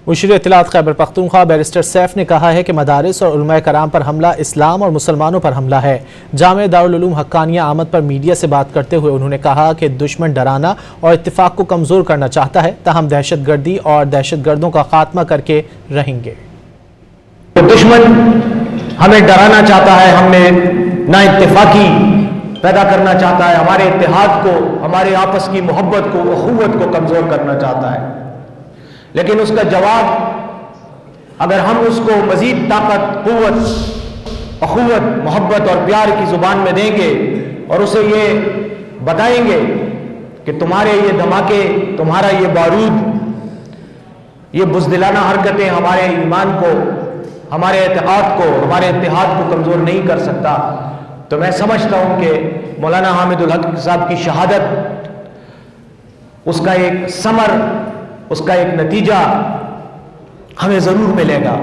مشیر اطلاعات Khyber Pakhtunkhwa barrister safe نے کہا ہے کہ مدارس اور علماء کرام پر حملہ اسلام اور مسلمانوں پر حملہ ہے۔ جامعہ دارالعلوم حقانیہ آمد پر میڈیا سے بات کرتے ہوئے انہوں نے کہا کہ دشمن ڈرانا اور اتفاق کو کمزور کرنا چاہتا ہے، تاہم دہشت گردی اور دہشت گردوں کا خاتمہ کر کے رہیں گے۔ دشمن ہمیں ڈرانا چاہتا ہے، ہمیں نا اتفاقی پیدا کرنا چاہتا ہے، ہمارے اتحاد کو، ہمارے آپس کی محبت کو، اخوت کو کمزور کرنا چاہتا ہے، لیکن اس کا جواب اگر ہم اس کو مزید طاقت، قوت، اخوت، محبت اور پیار کی زبان میں دیں گے اور اسے یہ بتائیں گے کہ تمہارے یہ دھماکے، تمہارا یہ بارود، یہ بزدلانہ حرکتیں ہمارے ایمان کو، ہمارے اعتقاد کو، ہمارے اتحاد کو کمزور نہیں کر سکتا، تو میں سمجھتا ہوں کہ مولانا حامد الحق صاحب کی شہادت، اس کا ایک ثمر، اس کا ایک نتیجہ ہمیں ضرور ملے گا۔